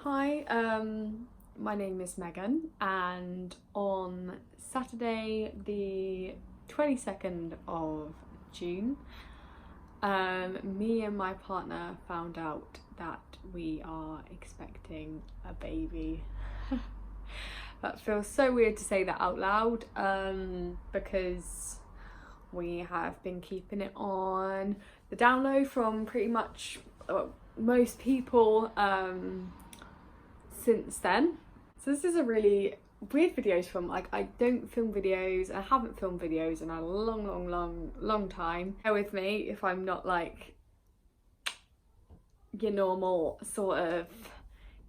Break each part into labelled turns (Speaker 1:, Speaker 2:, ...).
Speaker 1: Hi, my name is Megan, and on Saturday the 22nd of June, me and my partner found out that we are expecting a baby. That feels so weird to say that out loud, because we have been keeping it on the down low from pretty much most people since then. So this is a really weird video to film. Like, I don't film videos, I haven't filmed videos in a long time. Bear with me if I'm not like your normal sort of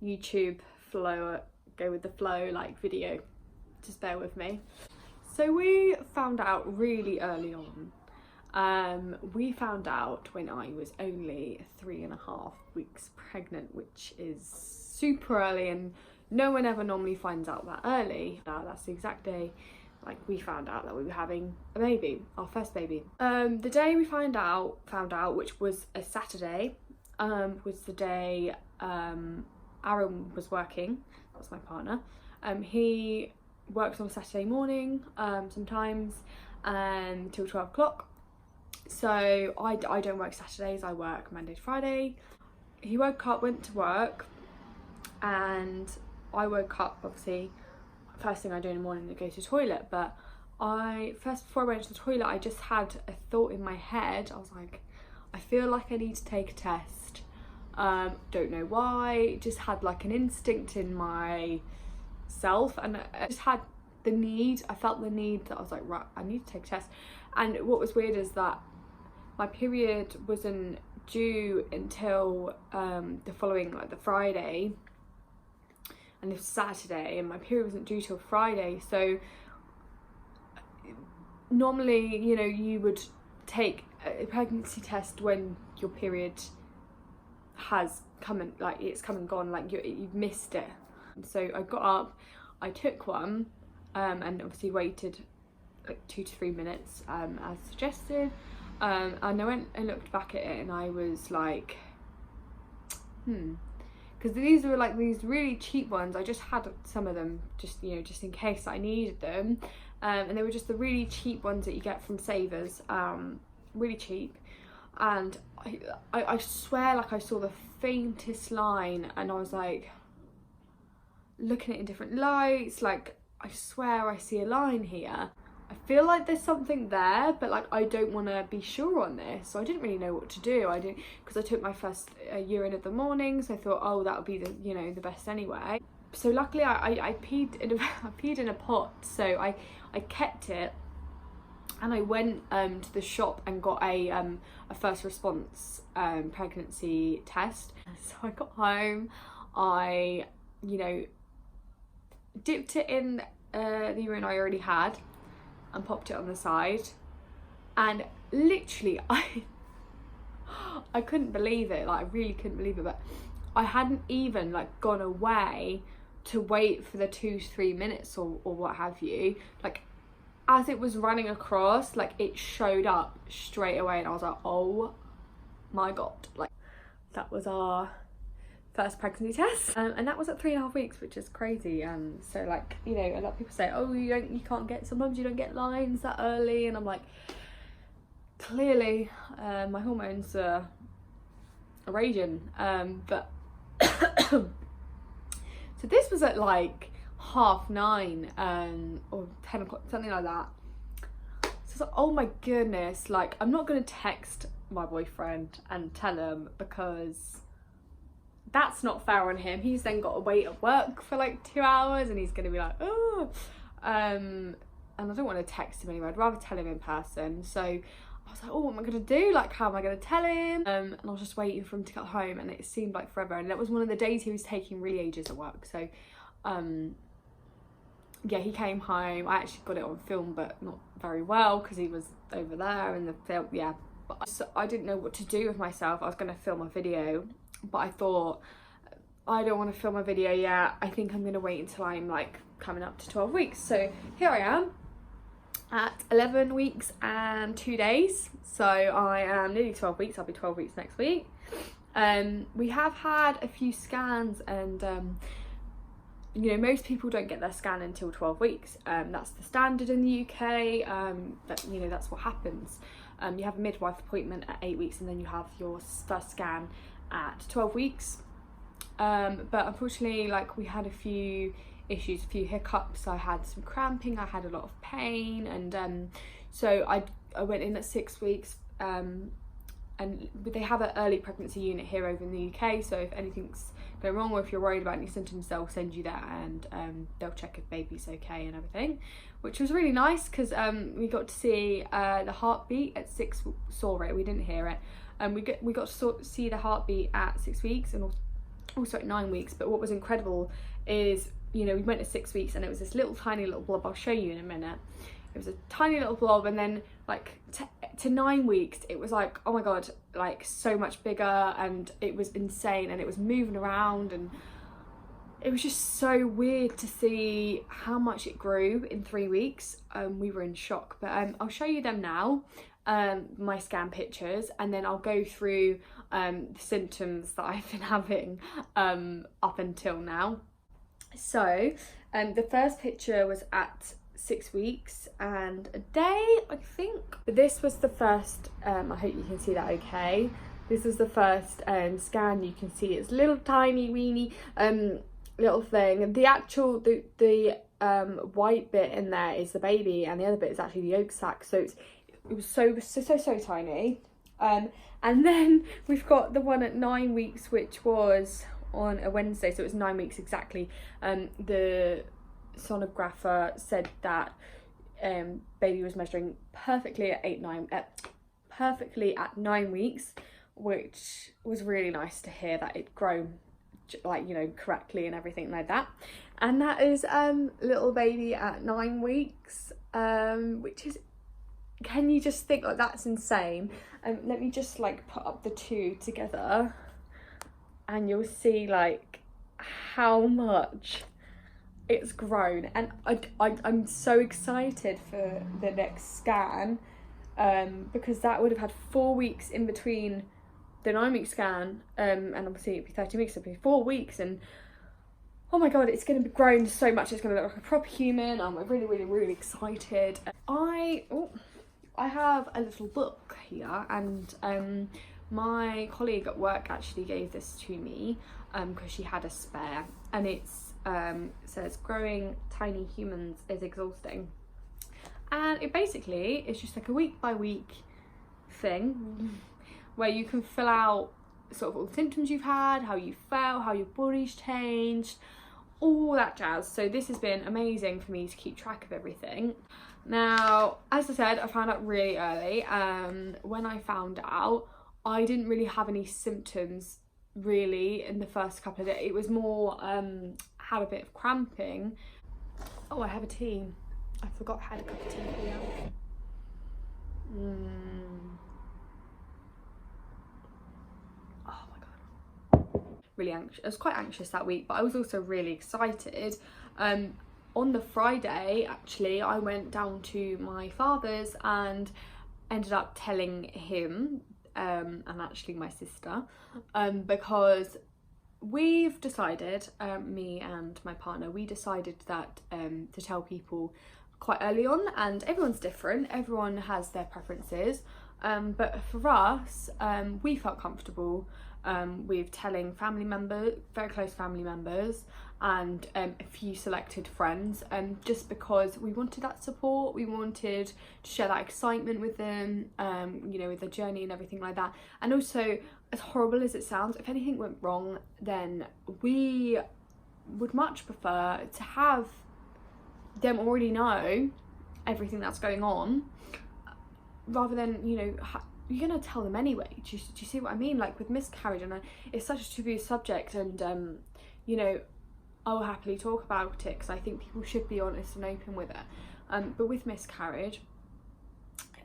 Speaker 1: YouTube flow, go with the flow like video. Just bear with me. So we found out really early on. We found out when I was only 3.5 weeks pregnant, which is super early, and no one ever normally finds out that early. That's the exact day like we found out that we were having a baby, our first baby. The day we found out, which was a Saturday, was the day Aaron was working. That was my partner. He works on a Saturday morning sometimes till 12 o'clock. So I don't work Saturdays, I work Monday to Friday. He woke up, went to work, and I woke up, obviously first thing I do in the morning is go to the toilet, but before I went to the toilet, I just had a thought in my head. I was like, I feel like I need to take a test. Don't know why, just had like an instinct in myself, and I just had the need, I felt the need that I was like, right, I need to take a test. And what was weird is that my period wasn't due until the following, like the Friday, and this Saturday, and my period wasn't due till Friday. So normally, you know, you would take a pregnancy test when your period has come and like it's come and gone, like you've missed it. So I got up, I took one, and obviously waited like 2 to 3 minutes as suggested, and I went and looked back at it, and I was like, because these were like these really cheap ones. I just had some of them just, you know, just in case I needed them, and they were just the really cheap ones that you get from Savers, really cheap. And I swear, like, I saw the faintest line, and I was like looking at it in different lights, like, I swear I see a line here. I feel like there's something there, but like I don't want to be sure on this, so I didn't really know what to do. I didn't, because I took my first urine of the morning, so I thought, oh, that would be the, you know, the best anyway. So luckily I peed in I peed in a pot, so I kept it, and I went to the shop and got a first response pregnancy test. So I got home, I, you know, dipped it in the urine I already had and popped it on the side, and literally I couldn't believe it. Like, I really couldn't believe it, but I hadn't even like gone away to wait for the 2 to 3 minutes or what have you. Like, as it was running across, like, it showed up straight away, and I was like, oh my god, like, that was our first pregnancy test, and that was at 3.5 weeks, which is crazy. So, like, you know, a lot of people say, oh, you can't get, sometimes you don't get lines that early, and I'm like, clearly my hormones are raging, but so this was at like 9:30 or 10 o'clock, something like that. So it's like, oh my goodness, like, I'm not gonna text my boyfriend and tell him, because that's not fair on him. He's then got to wait at work for like 2 hours, and he's gonna be like, oh, and I don't want to text him anyway. I'd rather tell him in person. So I was like, oh, what am I gonna do? Like, how am I gonna tell him? And I was just waiting for him to get home, and it seemed like forever. And that was one of the days he was taking really ages at work. So yeah, he came home. I actually got it on film, but not very well, because he was over there in the film. Yeah, but I didn't know what to do with myself. I was gonna film a video, but I thought, I don't want to film a video yet. I think I'm gonna wait until I'm like coming up to 12 weeks. So here I am at 11 weeks and 2 days. So I am nearly 12 weeks. I'll be 12 weeks next week. We have had a few scans, and you know, most people don't get their scan until 12 weeks. That's the standard in the UK. That, you know, that's what happens. You have a midwife appointment at 8 weeks, and then you have your first scan at 12 weeks. But unfortunately, like, we had a few issues, a few hiccups. I had some cramping, I had a lot of pain, and so I went in at 6 weeks. And they have an early pregnancy unit here over in the UK, so if anything's going wrong or if you're worried about any symptoms, they'll send you there, and they'll check if baby's okay and everything, which was really nice, because we got to see the heartbeat at 6 weeks. Saw it, we didn't hear it, and we got to see the heartbeat at 6 weeks and also at 9 weeks. But what was incredible is, you know, we went at 6 weeks and it was this little tiny little blob. I'll show you in a minute. It was a tiny little blob, and then like to 9 weeks it was like, oh my god, like so much bigger, and it was insane, and it was moving around, and it was just so weird to see how much it grew in 3 weeks. We were in shock, but I'll show you them now, my scan pictures, and then I'll go through the symptoms that I've been having up until now. So the first picture was at 6 weeks and a day, I think. But this was the first, I hope you can see that okay. This was the first scan. You can see it's little tiny weeny little thing. The actual, the white bit in there is the baby, and the other bit is actually the yolk sac. So it was so tiny. And then we've got the one at 9 weeks, which was on a Wednesday, so it was 9 weeks exactly. The sonographer said that baby was measuring perfectly at 9 weeks, which was really nice to hear, that it'd grown, like, you know, correctly and everything like that. And that is little baby at 9 weeks, which is, can you just think, like, that's insane. Let me just like put up the two together, and you'll see like how much it's grown. And I'm so excited for the next scan, because that would have had 4 weeks in between the 9 week scan, and obviously it'd be 13 weeks, so it'd be 4 weeks, and oh my god, it's going to be grown so much. It's going to look like a proper human. I'm really excited. I have a little book here, and my colleague at work actually gave this to me because she had a spare, and it's says growing tiny humans is exhausting, and it basically is just like a week by week thing where you can fill out sort of all the symptoms you've had, how you felt, how your body's changed, all that jazz. So this has been amazing for me to keep track of everything. Now, as I said, I found out really early. When I found out, I didn't really have any symptoms really in the first couple of days. It was more had a bit of cramping. Oh, I have a tea. I forgot I had a cup of tea here. Oh my god. Really anxious. I was quite anxious that week, but I was also really excited. On the Friday, actually, I went down to my father's and ended up telling him, and actually my sister, because we've decided, me and my partner, we decided that to tell people quite early on, and everyone's different, everyone has their preferences, but for us, we felt comfortable with telling family members, very close family members, and a few selected friends, just because we wanted that support. We wanted to share that excitement with them, you know, with the journey and everything like that. And also, as horrible as it sounds, if anything went wrong, then we would much prefer to have them already know everything that's going on, rather than, you know, you're gonna tell them anyway. Do you see what I mean? Like with miscarriage, and it's such a taboo subject, and you know, I'll happily talk about it because I think people should be honest and open with it. But with miscarriage,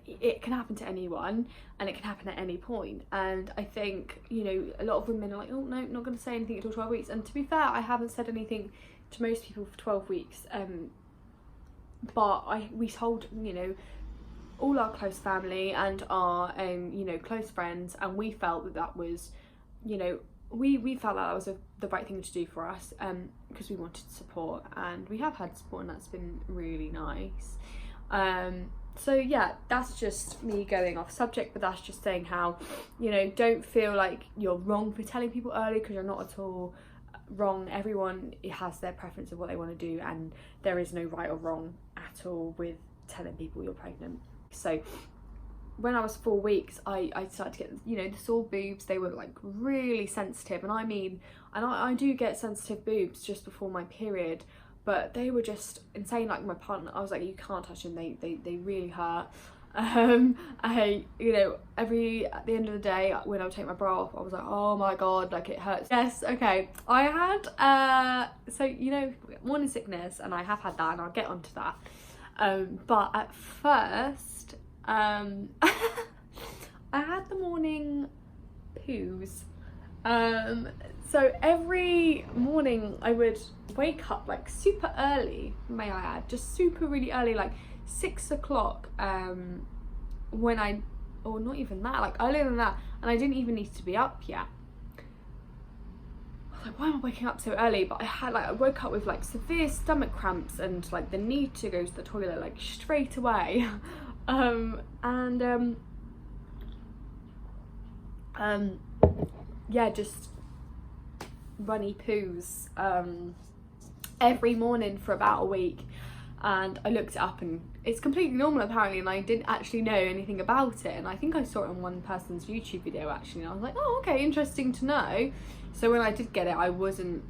Speaker 1: it can happen to anyone, and it can happen at any point. And I think, you know, a lot of women are like, oh no, not going to say anything until 12 weeks. And to be fair, I haven't said anything to most people for 12 weeks. But we told, you know, all our close family and our, you know, close friends, and we felt that that was, you know, we felt that was the right thing to do for us, because we wanted support, and we have had support, and that's been really nice. So yeah, that's just me going off subject, but that's just saying how, you know, don't feel like you're wrong for telling people early, because you're not at all wrong. Everyone has their preference of what they want to do, and there is no right or wrong at all with telling people you're pregnant. So when I was 4 weeks, I started to get, you know, the sore boobs. They were like really sensitive, and I do get sensitive boobs just before my period, but they were just insane. Like my partner, I was like, you can't touch them, they really hurt. You know, at the end of the day when I would take my bra off, I was like, oh my god, like it hurts. Yes, okay, I had so, you know, morning sickness, and I have had that, and I'll get onto that. But at first, I had the morning poos. So every morning I would wake up like super early, may I add, just super really early, like 6 o'clock, or not even that, like earlier than that, and I didn't even need to be up yet. I was like, why am I waking up so early? But I woke up with like severe stomach cramps and like the need to go to the toilet like straight away. Yeah, just runny poos every morning for about a week, and I looked it up, and it's completely normal apparently, and I didn't actually know anything about it, and I think I saw it on one person's YouTube video actually, and I was like, oh okay, interesting to know. So when I did get it, I wasn't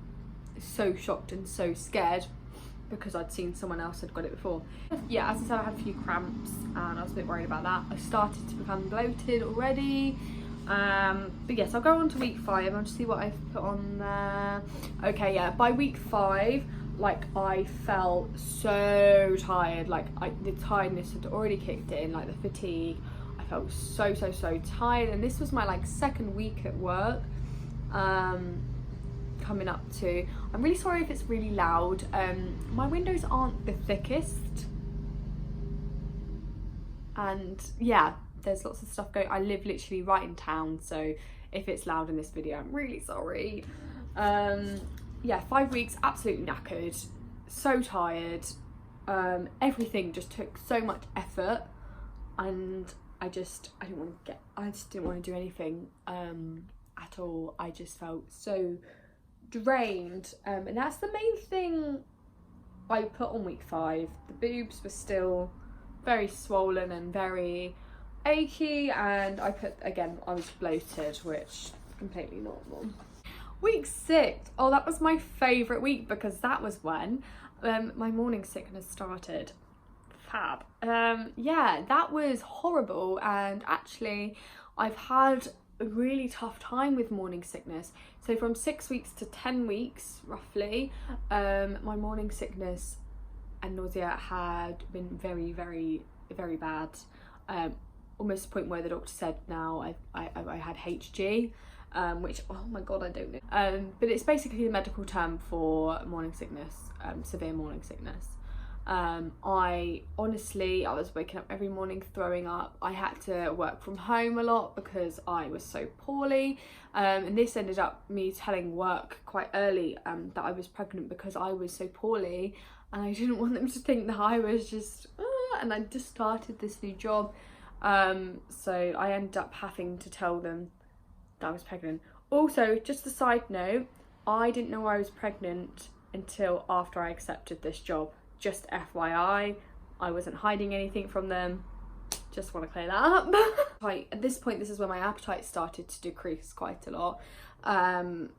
Speaker 1: so shocked and so scared, because I'd seen someone else had got it before. Yeah, as I said, I had a few cramps, and I was a bit worried about that. I started to become bloated already. But yes, I'll go on to week 5. I'll just see what I've put on there. Okay, yeah, by week 5, like I felt so tired, like the tiredness had already kicked in, like the fatigue. I felt so tired, and this was my like 2nd week at work, coming up to. I'm really sorry if it's really loud. My windows aren't the thickest, and yeah, there's lots of stuff going. I live literally right in town, so if it's loud in this video, I'm really sorry. Yeah, 5 weeks, absolutely knackered, so tired. Everything just took so much effort, and I just didn't want to do anything at all. I just felt so drained, and that's the main thing I put on week 5. The boobs were still very swollen and very achy, and I put, again, I was bloated, which completely normal. Week 6, oh, that was my favourite week, because that was when my morning sickness started. Fab. Yeah, that was horrible, and actually I've had a really tough time with morning sickness. So from 6 weeks to 10 weeks roughly, my morning sickness and nausea had been very bad, almost to the point where the doctor said now I had HG, which, oh my god, I don't know, but it's basically the medical term for morning sickness, severe morning sickness. I was waking up every morning throwing up. I had to work from home a lot because I was so poorly, and this ended up me telling work quite early that I was pregnant, because I was so poorly, and I didn't want them to think that I was just and I just started this new job, so I ended up having to tell them that I was pregnant. Also, just a side note, I didn't know I was pregnant until after I accepted this job. Just FYI, I wasn't hiding anything from them. Just want to clear that up. At this point, this is when my appetite started to decrease quite a lot, and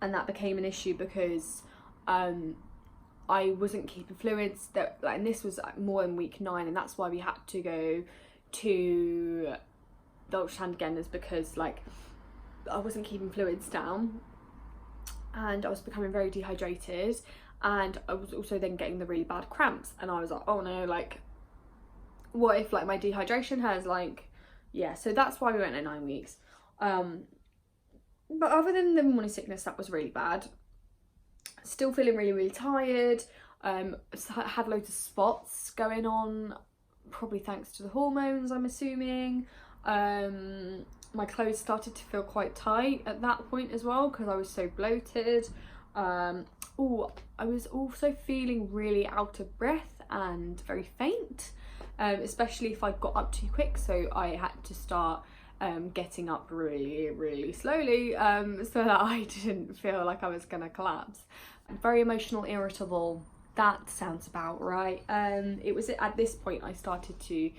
Speaker 1: that became an issue because I wasn't keeping fluids. And this was more in week 9, and that's why we had to go to the ultrasound again, is because like I wasn't keeping fluids down, and I was becoming very dehydrated. And I was also then getting the really bad cramps, and I was like, oh no, like what if like my dehydration has like, yeah, so that's why we went at 9 weeks. But other than the morning sickness, that was really bad. Still feeling really tired. Had loads of spots going on, probably thanks to the hormones, I'm assuming. My clothes started to feel quite tight at that point as well because I was so bloated. Oh, I was also feeling really out of breath and very faint, especially if I got up too quick, so I had to start getting up really slowly so that I didn't feel like I was gonna collapse. Very emotional, irritable, that sounds about right. It was at this point I started to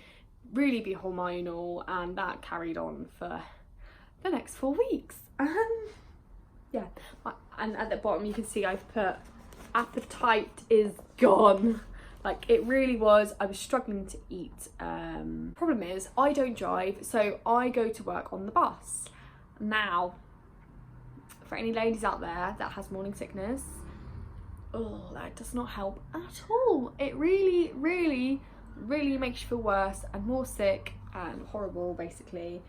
Speaker 1: really be hormonal, and that carried on for the next 4 weeks. Yeah, and at the bottom you can see I've put appetite is gone. Like, it really was. I was struggling to eat. Problem is, I don't drive, so I go to work on the bus. Now, for any ladies out there that has morning sickness, oh, that does not help at all. It really makes you feel worse and more sick and horrible, basically.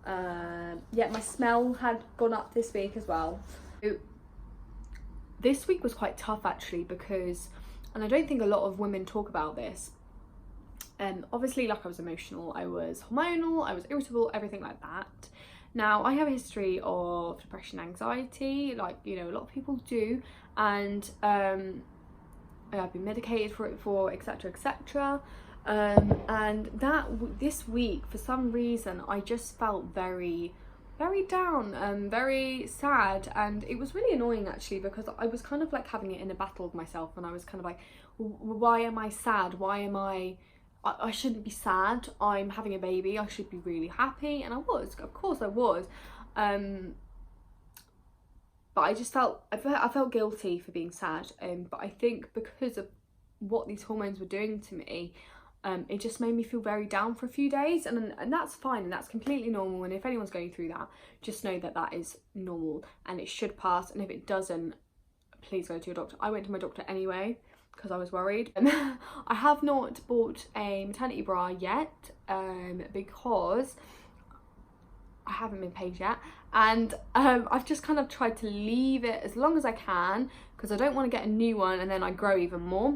Speaker 1: Yeah, my smell had gone up this week as well. This week was quite tough actually, because, and I don't think a lot of women talk about this, obviously, like, I was emotional, I was hormonal, I was irritable, everything like that. Now, I have a history of depression, anxiety, like, you know, a lot of people do, and I've been medicated for it before, etc, etc. And this week, for some reason, I just felt very down and very sad, and it was really annoying actually, because I was kind of like having it in a battle with myself, and I was kind of like, why am I sad? Why am I shouldn't be sad. I'm having a baby, I should be really happy. And I was, of course I was, but I just felt, I felt guilty for being sad, but I think because of what these hormones were doing to me, it just made me feel very down for a few days, and that's fine, and that's completely normal. And if anyone's going through that, just know that that is normal and it should pass. And if it doesn't, please go to your doctor. I went to my doctor anyway because I was worried. I have not bought a maternity bra yet, because I haven't been paid yet, and I've just kind of tried to leave it as long as I can, because I don't want to get a new one and then I grow even more.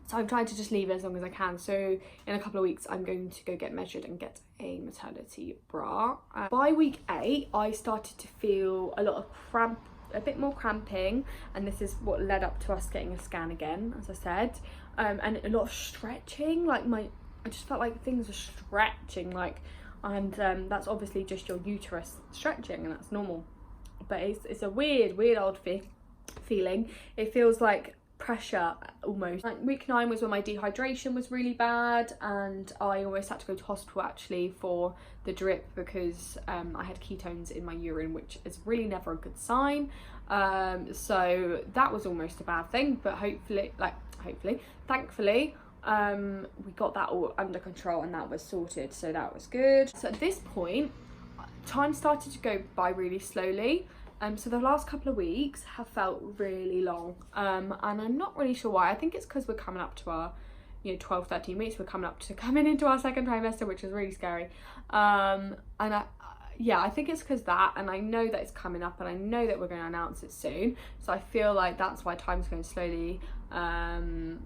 Speaker 1: So I'm trying to just leave it as long as I can. So in a couple of weeks, I'm going to go get measured and get a maternity bra. By week 8, I started to feel a lot of a bit more cramping, and this is what led up to us getting a scan again, as I said, and a lot of stretching. Like, I just felt like things were stretching, like, and that's obviously just your uterus stretching, and that's normal. But it's a weird old feeling. It feels like pressure almost. Like, week 9 was when my dehydration was really bad, and I almost had to go to hospital actually for the drip, because I had ketones in my urine, which is really never a good sign. So that was almost a bad thing, but thankfully we got that all under control and that was sorted, so that was good. So at this point, time started to go by really slowly. So the last couple of weeks have felt really long, and I'm not really sure why. I think it's because we're coming up to our, 12, 13 weeks. We're coming into our second trimester, which is really scary. And I think it's because that, and I know that it's coming up, and I know that we're going to announce it soon. So I feel like that's why time's going slowly, and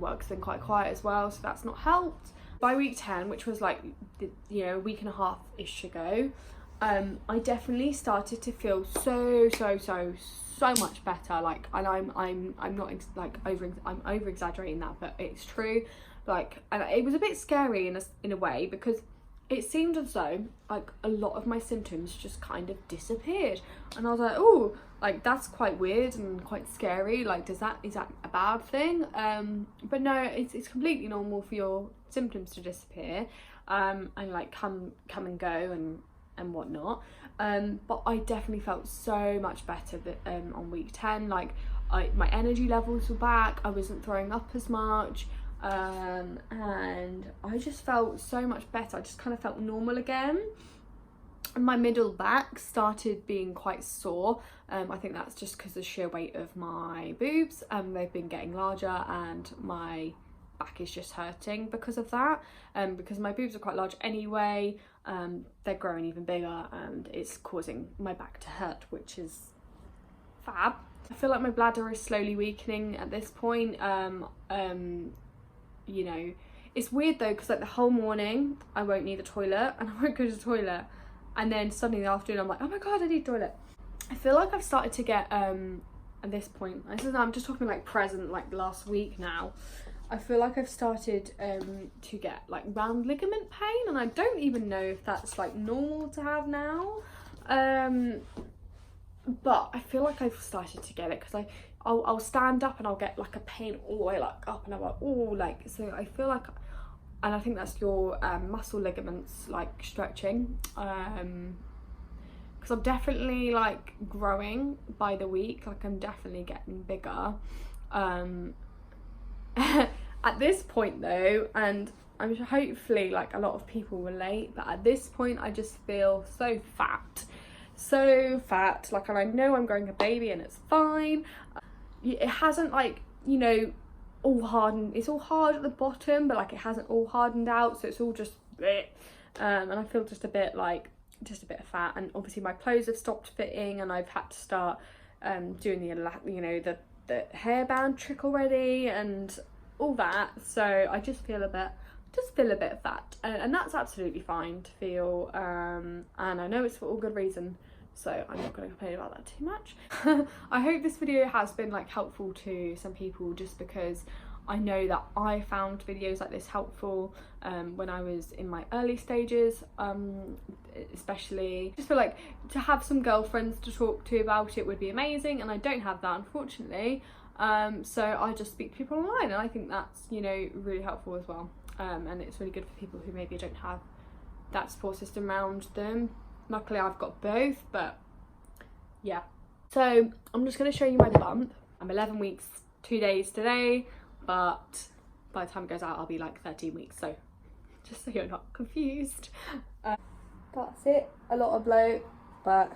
Speaker 1: work's been quite quiet as well, so that's not helped. By week 10, which was like, a week and a half-ish ago, I definitely started to feel so much better. Like, and I'm not I'm over exaggerating that, but it's true. Like, and it was a bit scary in a way, because it seemed as though like a lot of my symptoms just kind of disappeared, and I was like, oh, like, that's quite weird and quite scary. Like, is that a bad thing? But no, it's completely normal for your symptoms to disappear, and like come and go and whatnot. But I definitely felt so much better on week 10. Like, my energy levels were back, I wasn't throwing up as much, and I just felt so much better. I just kind of felt normal again. And my middle back started being quite sore. I think that's just because of the sheer weight of my boobs. They've been getting larger, and my back is just hurting because of that, because my boobs are quite large anyway. They're growing even bigger, and it's causing my back to hurt, which is fab. I feel like my bladder is slowly weakening at this point. It's weird though, because like the whole morning I won't need the toilet, and I won't go to the toilet, and then suddenly in the afternoon I'm like, oh my god, I need toilet. I feel like I've started to get at this point, I'm just talking like present, like last week now, I feel like I've started to get like round ligament pain, and I don't even know if that's like normal to have now, but I feel like I've started to get it because I'll stand up and I'll get like a pain all the way like up, and I'm like, oh, like, so I feel like, and I think that's your muscle ligaments like stretching, because I'm definitely like growing by the week, like I'm definitely getting bigger. At this point though, and I'm hopefully like a lot of people relate, but at this point I just feel so fat, like, and I know I'm growing a baby and it's fine. It hasn't like, you know, all hardened, it's all hard at the bottom, but like it hasn't all hardened out, so it's all just bleh. And I feel just a bit fat, and obviously my clothes have stopped fitting, and I've had to start doing the hairband trick already and all that, so I just feel a bit fat, and that's absolutely fine to feel, and I know it's for all good reason, so I'm not going to complain about that too much. I hope this video has been like helpful to some people, just because I know that I found videos like this helpful when I was in my early stages, especially. I just feel like to have some girlfriends to talk to about it would be amazing, and I don't have that, unfortunately, so I just speak to people online, and I think that's, you know, really helpful as well, and it's really good for people who maybe don't have that support system around them. Luckily I've got both, but yeah. So I'm just going to show you my bump. I'm 11 weeks 2 days today, but by the time it goes out I'll be like 13 weeks, so just so you're not confused. That's it, a lot of bloat, but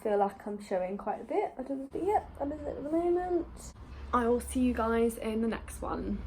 Speaker 1: feel like I'm showing quite a bit. I don't know, but yeah, I'm in it at the moment. I will see you guys in the next one.